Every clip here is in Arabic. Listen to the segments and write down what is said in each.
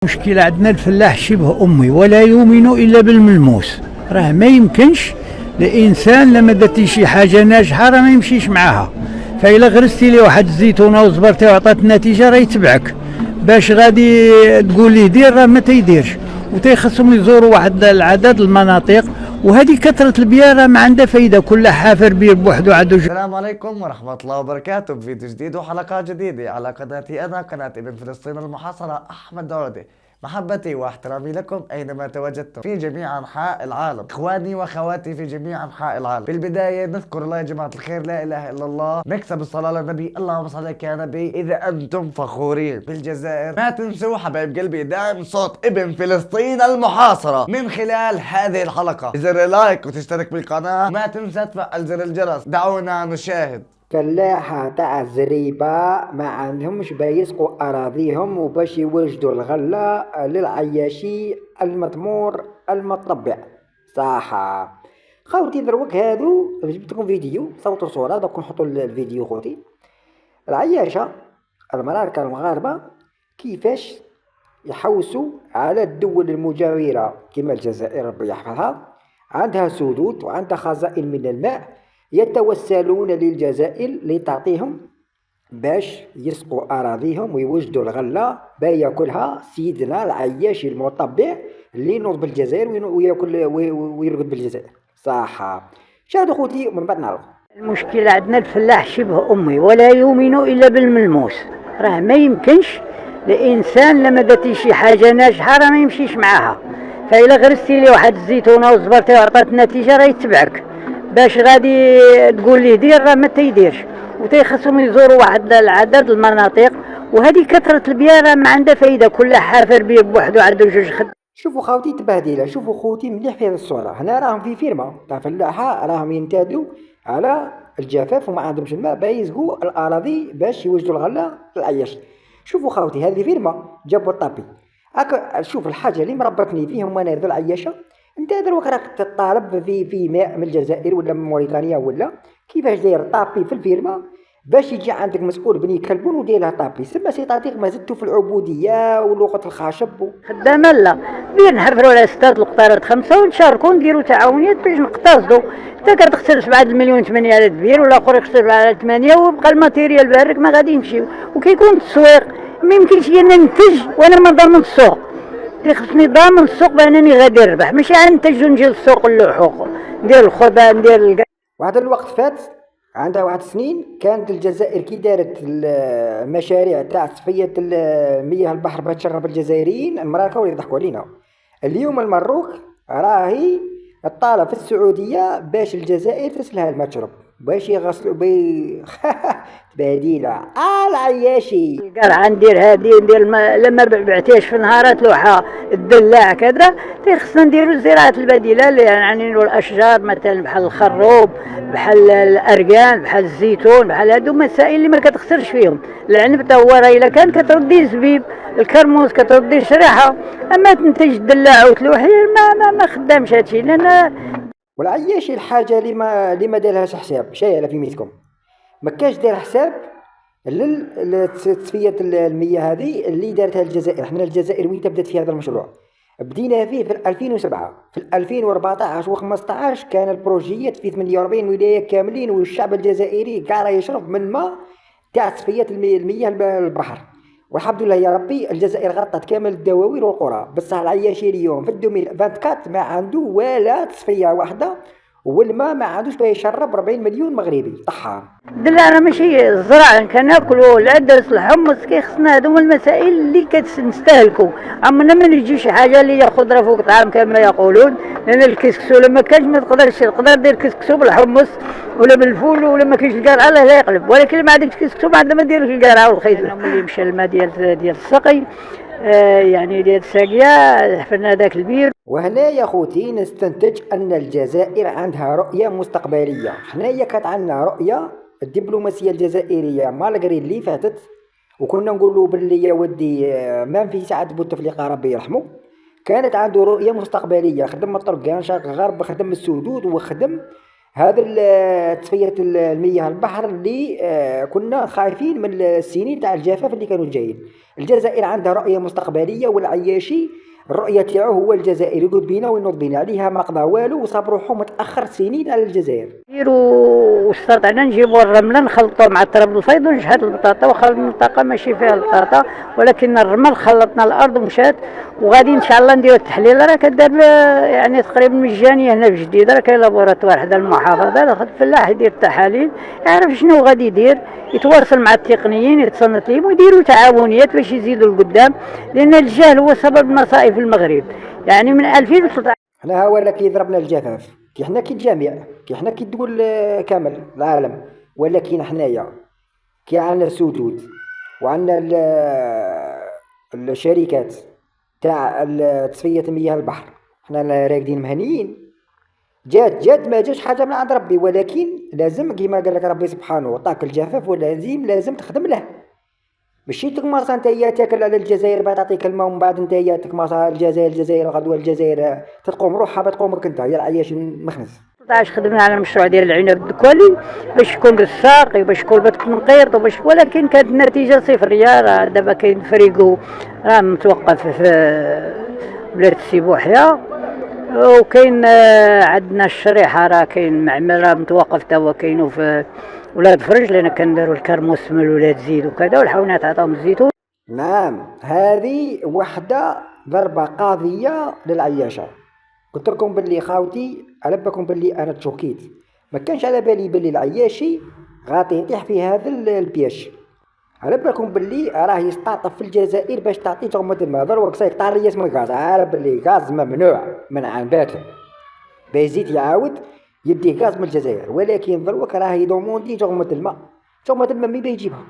مشكلة عندنا الفلاح شبه أمي ولا يؤمن إلا بالملموس. راه ما يمكنش الإنسان لما درتي شي حاجة ناجحة راه ما يمشيش معاها. فإلا غرستي لي واحد الزيتونة وصبرتي وعطات النتيجة راه يتبعك. باش غادي تقول ليه دير راه ما تيديرش. وتيخصهم يزوروا واحد العدد المناطق، وهذه كثرة البيئة راه ما عندها فايدة. كل حافر بير بوحده عنده. السلام عليكم ورحمة الله وبركاته، بفيديو جديد وحلقات جديدة على قناتي أنا، قناة ابن فلسطين المحاصرة أحمد عودة. محبتي واحترامي لكم أينما تواجدتم في جميع أنحاء العالم، إخواني وأخواتي في جميع أنحاء العالم. في البداية نذكر الله يا جماعة الخير، لا إله إلا الله، نكسب الصلاة للنبي، اللهم صل عليك يا نبي. إذا أنتم فخورين بالجزائر ما تنسوا حبايب قلبي دعم صوت ابن فلسطين المحاصرة من خلال هذه الحلقة بزر لايك وتشترك بالقناة، ما تنسى تفعل زر الجرس. دعونا نشاهد. فلاحة تاع الزريبة ما عندهمش باش يسقوا أراضيهم وباش يوجدوا الغلة للعياشي المطمور المطبع. صح خوتي دروك هادو جبت لكم فيديو، صوتوا صورة دوك نحطوا الفيديو خوتي. العياشة المراركة المغاربة كيفاش يحوسوا على الدول المجاورة كما الجزائر ربي يحفظها، عندها سدود وعندها خزائن من الماء، يتوسلون للجزائر لتعطيهم باش يسقوا أراضيهم ويوجدوا الغلة ياكلها سيدنا العياشي المطبع اللي ينوض بالجزائر وياكل ويرقد بالجزائر. صح شاهدوا خوتي ومن بعد نعرف. المشكلة عندنا الفلاح شبه أمي ولا يؤمن إلا بالملموس. راه ما يمكنش الإنسان لما درتي شي حاجة ناجحة راه ما يمشيش معاها. فإلا غرستي لي واحد الزيتونة وصبرتي وعطات النتيجة راه يتبعك. باش غادي تقول ليه دير راه ما تيديرش. وتيخصهم يزوروا واحد العدد المناطق، وهذه كثرة البيئة راه ما عندها فايدة. كل حافر بيه بوحده عنده جوج خد. شوفوا خوتي تبهديله، شوفوا خوتي مليح في هذه الصورة. هنا راهم في فيرما تاع فلاحة راهم ينتادوا على الجفاف وما عندهمش الماء باش يسقوا الأراضي باش يوجدوا الغلة للعياش. شوفوا خوتي هذه فيرما جابوا الطابي. شوف الحاجة اللي مربطني فيهم وانا ذو العياشة، انت دروك راك تطالب في ماء من الجزائر ولا من موريتانيا ولا كيفاش داير طابي في الفيرما باش يجي عندك مسؤول بني كلبون ودير لها طابي. سما سي تعطيك ما زدتو في العبوديه ولغه الخشب خدامة لا بين نحفروا على 6 القطارات 5 ونشاركوا نديروا تعاونيات باش نقتصدوا. انت كتخسر 7 المليون 8 على الدبير والاخر يخسر على 8 ويبقى الماتيريال بارك ما غادي يمشيو. وكيكون التسويق ما يمكنش انا ننتج وانا ما ضامن السوق. خصني ضامن السوق بانني غادي نربح، ماشي ننتج ونجي للسوق اللحوق ندير الخضره ندير وهذا الوقت فات عندها واحد سنين كانت الجزائر كي دارت المشاريع تاع تصفية مياه البحر باش تشرب الجزائريين المراكة واللي يضحكوا علينا. اليوم المروك راهي الطالة في السعودية باش الجزائر تسلها الماء تشرب باش يغسلوا تباديلة العياشي. القرعة ندير هادي ندير لما بعتيش في نهارات لوحة الدلاع كذا خصنا نديرو الزراعات البديلة اللي يعني الأشجار مثلا بحال الخروب بحال الأرقان بحال الزيتون بحال هادو مسائل اللي ما كتخسرش فيهم. العنب تا هو راه إلا كان كتردي الزبيب، الكرموز كتردي الشريحة، أما تنتج الدلاع وتلوحي ما خدامش هادشي. لأن والعياشي الحاجة اللي ما دارلهاش حساب شايلة في ميتكم، ما كاش دار حساب لتصفية المياه هذه اللي دارتها الجزائر. احنا الجزائر وين بدات في هذا المشروع؟ بدينا فيه في 2007، في 2014 و15 كان البروجيات في 48 ولاية كاملين، والشعب الجزائري كاع راه يشرب من ماء تاع تصفية المياه البحر. والحمد لله يا ربي الجزائر غطت كامل الدواوين والقرى. بصح العياشي اليوم في 2024 ما عنده ولا تصفية واحدة، والماء ما عندوش باش يشرب 40 مليون مغربي طحان. الدلاع راه ماشي الزرع كناكلو العدس الحمص كيخصنا. هادو هما المسائل اللي كنستهلكو. عمرنا ما نجيو شي حاجه اللي هي خضره فوق طعام كما يقولون. لان الكسكسو لما كانش ما تقدر دير كسكسو بالحمص ولا بالفول ولا ما كاينش القرعه لا يقلب. ولكن ما عندكش كسكسو ما عندنا ما ديروش القرعه والخيط. اللي مشى الماء ديال السقي يعني ديال الساقيه حفرنا هذاك البير. وهنا يا خوتي نستنتج ان الجزائر عندها رؤيه مستقبليه. حنايا كانت عندنا رؤيه الدبلوماسيه الجزائريه مالغري اللي فاتت، وكنا نقولوا باللي يا ودي ما في سعد بوتفليقه ربي يرحمه كانت عنده رؤيه مستقبليه. خدم الطرق شرق غرب، خدم السدود وخدم هذا تصفية المياه البحر اللي كنا خايفين من السنين تاع الجفاف اللي كانوا جايين. الجزائر عندها رؤية مستقبلية، والعياشي الرؤية تاعو هو الجزائر، يقعد بينا وينوض بينا، عليها ما قضى والو وصاب روحو متأخر سنين على الجزائر. نديرو استطعنا نجيبو الرملة نخلطوه مع التراب الفيض ونشحت البطاطا، واخا المنطقة ماشي فيها البطاطا ولكن الرمل خلطنا الأرض ومشات، وغادي إن شاء الله نديرو التحليل راه كدار يعني تقريبا مجانية هنا في جديدة، راه كاين لابوراتوار حدا المحافظة، داخل الفلاح يدير التحاليل يعرف شنو غادي يدير، يتواصل مع التقنيين يتصنت ليهم ويديروا تعاونيات باش يزيدوا لقدام، لأن الجهل هو سبب المصائب في المغرب. يعني من 2013 حنا ولا كي ضربنا الجفاف، كي حنا كي الجميع، كي حنا كي الدول كامل العالم، ولكن حنايا كي عندنا السدود وعندنا الشركات تاع تصفية مياه البحر، حنا راقدين مهنيين. جات ما جاش حاجة من عند ربي، ولكن لازم كيما قال لك ربي سبحانه عطاك الجفاف ولازم تخدم له. ماشي تكماصا نتايا تاكل على الجزائر بعد تعطيك الماء ومن بعد نتايا تكماصا الجزائر غدوة الجزائر تقوم روحها بتقومك انت، هي العياش مخنس. 13 خدمنا على المشروع ديال العنب الدكوالي باش يكون رساقي باش يكون بتنقيط وباش، ولكن كانت النتيجة صفرية. راه دابا كاين فريقو راه متوقف في بلاد السيبوحية، وكاين عندنا الشريحة راه كاين معمل راه متوقف تا هو كاينو في ولاد فرج، لأن كنديرو الكرموس من ولاد زيد وكذا، والحيوانات عطاهم الزيتون. نعم، هذه وحدة ضربة قاضية للعياشة. قلت لكم باللي خاوتي، على بالكم باللي انا تشوكيت، ما كانش على بالي باللي العياشي غادي يطيح في هذا البياش. على بالكم باللي راه يستعطف في الجزائر باش تعطي تغمة الماء، ضروري سيقطع رياس من الغاز، عارف باللي غاز ممنوع منعا باتا، بيزيد يعاود يدي غاز من الجزائر، ولكن ضروري راه يدوموندي تغمة الماء. تغمة الماء مين بيجيبها؟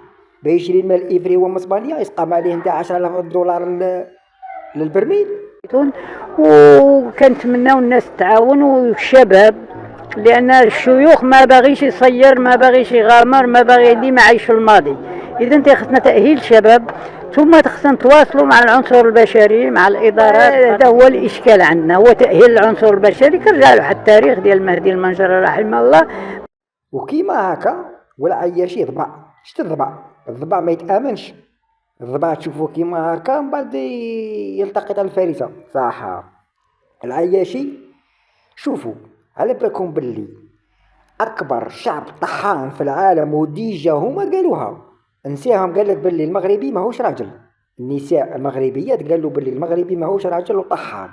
بيشري الماء الإفري هو من اسبانيا يسقام عليه نتاع 10,000 دولار للبرميل. وكنتمناو الناس تعاون والشباب، لان الشيوخ ما باغيش يصير، ما باغيش يغامر، ما باغي ديما عايش في الماضي. اذا انت خصنا تاهيل الشباب، ثم خصنا نتواصلوا مع العنصر البشري مع الادارات. هذا هو الاشكال عندنا، هو تاهيل العنصر البشري. كنرجع له التاريخ ديال مهدي المنجر رحمه الله. وكيما هكا والعياشي ضبع، شت الضبع ما يتامنش. الضبع تشوفو كيما هكا من بعد يلتقط الفريسة صح. العياشي شوفوا، على بالكم باللي اكبر شعب طحان في العالم وديجا هما قالوها، نساهم قال لك باللي المغربي ماهوش راجل. النساء المغربيات قالوا باللي المغربي ماهوش راجل وطحان.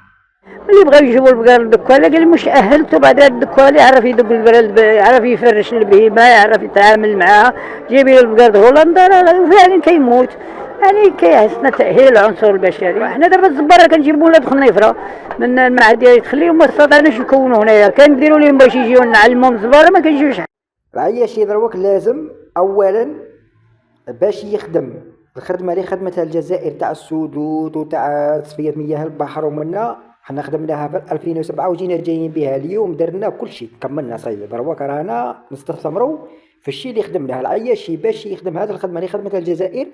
اللي بغاو يجيبوا البقر الدكوالي قال مش اهلته، بعد الدكوالي يعرف يدق البلد، يعرف يفرش البهيمه، يعرف يتعامل معها. جيبي البقر هولندا فعلا كيموت. يعني كيحسنا تاهيل العنصر البشري. حنا دابا الزباره كنجيبوا ولاد خنيفره من المعهد ديال تخليهم، ما استطعناش نكونوا هنايا، كنديروا لهم باش يجيو نعلمهم الزباره ما كنجيوش. العياشي دروك لازم اولا باش يخدم الخدمه اللي خدمتها الجزائر تاع السدود وتاع تصفيه مياه البحر، ومنا حنا خدمناها في 2007 وجينا جايين بها اليوم، درنا كل شيء كملنا صايب. دروك رانا نستثمروا في الشيء اللي خدمناه. العياشي باش يخدم هذه الخدمه اللي خدمتها الجزائر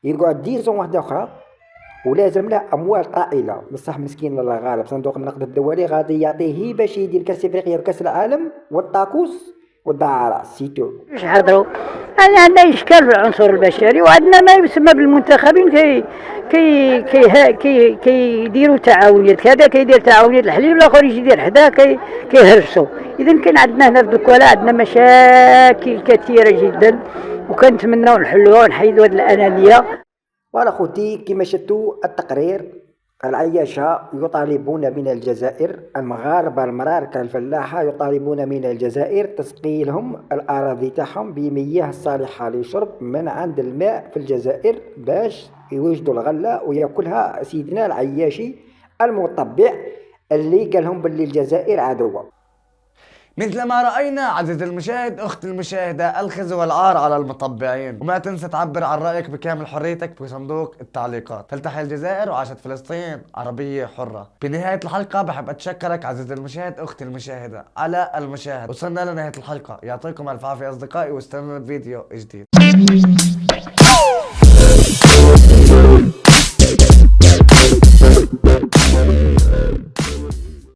يقعد ديرزون واحده اخرى، ولازم له اموال طائله. بصح مسكين الله غالب، صندوق النقد الدولي غادي يعطيه باش يدير كاس افريقيا وكاس العالم والطاكوس والدعارة سيتو. مش حضروا. يعني عندنا اشكال في العنصر البشري، وعندنا ما يسمى بالمنتخبين كيديروا تعاونيات. هذا كيدير تعاونيات الحليب، الاخر يجي يدير حدا كيهرسوا. اذا كان عندنا هنا في دكولا عندنا مشاكل كثيره جدا، وكنتمناو نحلوها ونحيدوا هذه الانانيه. وانا خوتي كما شفتوا التقرير، العياشة يطالبون من الجزائر، المغاربة المراركة الفلاحة يطالبون من الجزائر تسقيلهم الأراضي تاعهم بمياه الصالحة للشرب من عند الماء في الجزائر باش يوجدوا الغلة ويأكلها سيدنا العياشي المطبع اللي قالهم باللي الجزائر عدوة. مثل ما رأينا عزيزي المشاهد، أخت المشاهدة، الخزي والعار على المطبعين. وما تنسى تعبر عن رأيك بكامل حريتك في صندوق التعليقات. تلتحي الجزائر وعاشت فلسطين عربية حرة. بنهاية الحلقة بحب أتشكرك عزيزي المشاهد، أختي المشاهدة، على المشاهد. وصلنا لنهاية الحلقة، يعطيكم ألف عافية أصدقائي، واستنوا الفيديو جديد.